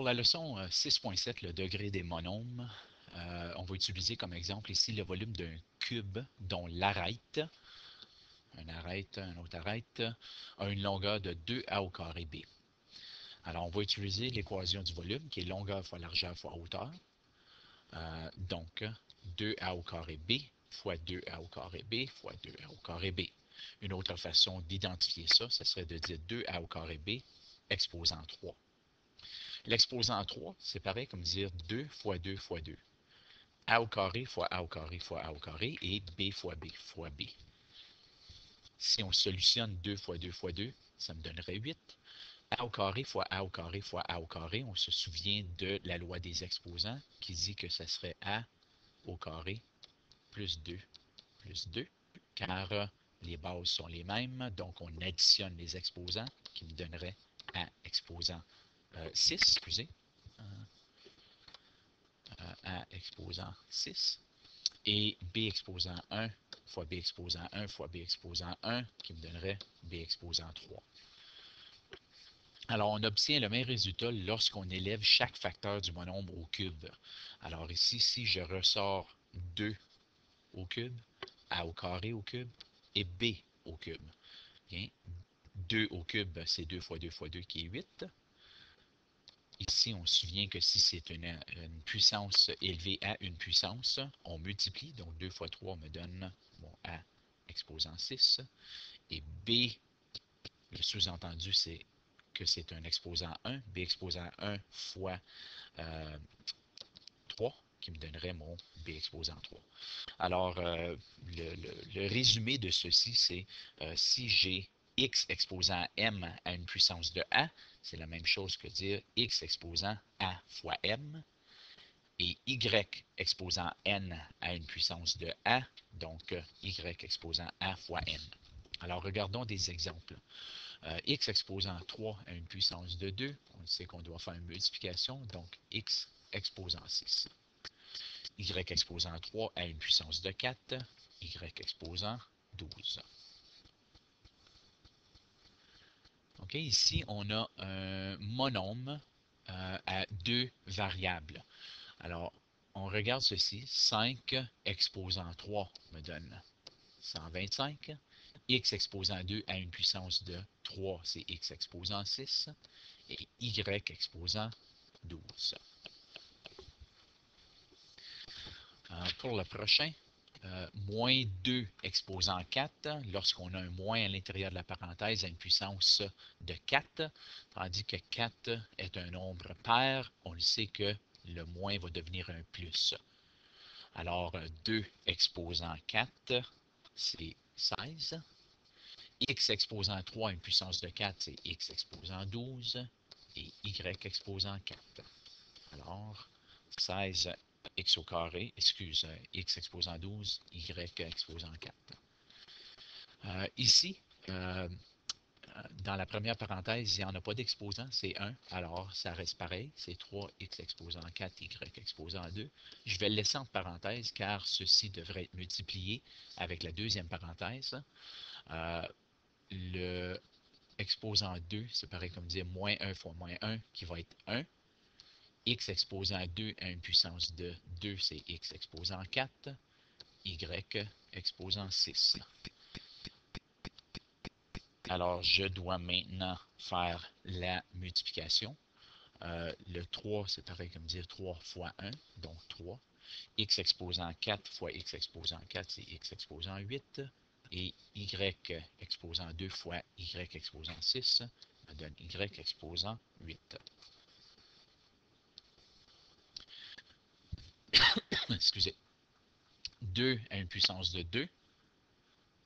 Pour la leçon 6.7, le degré des monômes, on va utiliser comme exemple ici le volume d'un cube dont l'arête, un autre arête, a une longueur de 2a au carré b. Alors, on va utiliser l'équation du volume, qui est longueur fois largeur fois hauteur. Donc, 2a au carré b fois 2a au carré b fois 2a au carré b. Une autre façon d'identifier ça, ce serait de dire 2a au carré b exposant 3. L'exposant 3, c'est pareil comme dire 2 fois 2 fois 2. A au carré fois A au carré fois A au carré et B fois B fois B. Si on solutionne 2 fois 2 fois 2, ça me donnerait 8. A au carré fois A au carré fois A au carré, on se souvient de la loi des exposants qui dit que ça serait A au carré plus 2 plus 2, car les bases sont les mêmes, donc on additionne les exposants qui me donnerait A exposant 6, excusez, A exposant 6, et B exposant 1 fois B exposant 1 fois B exposant 1 qui me donnerait B exposant 3. Alors, on obtient le même résultat lorsqu'on élève chaque facteur du monombre au cube. Alors ici, si je ressors 2 au cube, A au carré au cube et B au cube. Bien, 2 au cube, c'est 2 fois 2 fois 2 qui est 8. Ici, on se souvient que si c'est une puissance élevée à une puissance, on multiplie. Donc, 2 fois 3 me donne mon A exposant 6. Et B, le sous-entendu, c'est que c'est un exposant 1. B exposant 1 fois 3, qui me donnerait mon B exposant 3. Alors, le résumé de ceci, c'est si j'ai x exposant m à une puissance de a, c'est la même chose que dire x exposant a fois m, et y exposant n à une puissance de a, donc y exposant a fois n. Alors, regardons des exemples. X exposant 3 à une puissance de 2, on sait qu'on doit faire une multiplication, donc x exposant 6. Y exposant 3 à une puissance de 4, y exposant 12. OK, ici, on a un monôme à deux variables. Alors, on regarde ceci. 5 exposant 3 me donne 125. X exposant 2 à une puissance de 3, c'est x exposant 6. Et y exposant 12. Pour le prochain, moins 2 exposant 4, lorsqu'on a un moins à l'intérieur de la parenthèse à une puissance de 4, tandis que 4 est un nombre pair, on le sait que le moins va devenir un plus. Alors, 2 exposant 4, c'est 16. X exposant 3 à une puissance de 4, c'est x exposant 12. Et y exposant 4. Alors, 16 x au carré, x exposant 12, y exposant 4. Ici, dans la première parenthèse, il n'y en a pas d'exposant, c'est 1. Alors, ça reste pareil, c'est 3x exposant 4, y exposant 2. Je vais le laisser entre parenthèses car ceci devrait être multiplié avec la deuxième parenthèse. Le exposant 2, c'est pareil comme dire moins 1 fois moins 1 qui va être 1. X exposant 2 à une puissance de 2, c'est x exposant 4. Y exposant 6. Alors, je dois maintenant faire la multiplication. Le 3, c'est pareil comme dire 3 fois 1, donc 3. X exposant 4 fois x exposant 4, c'est x exposant 8. Et y exposant 2 fois y exposant 6 me donne y exposant 8. Excusez. 2 à une puissance de 2,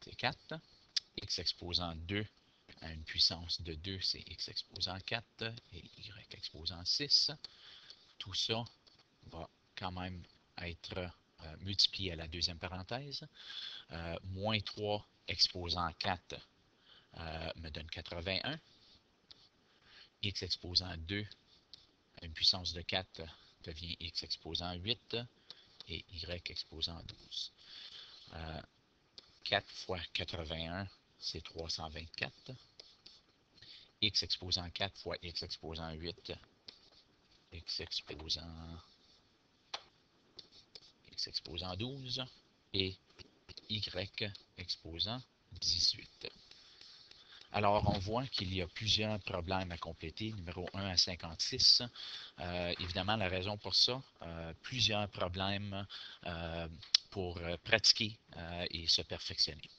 c'est 4. X exposant 2 à une puissance de 2, c'est x exposant 4 et y exposant 6. Tout ça va quand même être multiplié à la deuxième parenthèse. Moins 3 exposant 4 me donne 81. X exposant 2 à une puissance de 4 devient x exposant 8 et y exposant 12. 4 fois 81, c'est 324. X exposant 4 fois x exposant 8 x exposant 12 et y exposant 18. Alors, on voit qu'il y a plusieurs problèmes à compléter, numéro 1 à 56. Évidemment, la raison pour ça, plusieurs problèmes pour pratiquer et se perfectionner.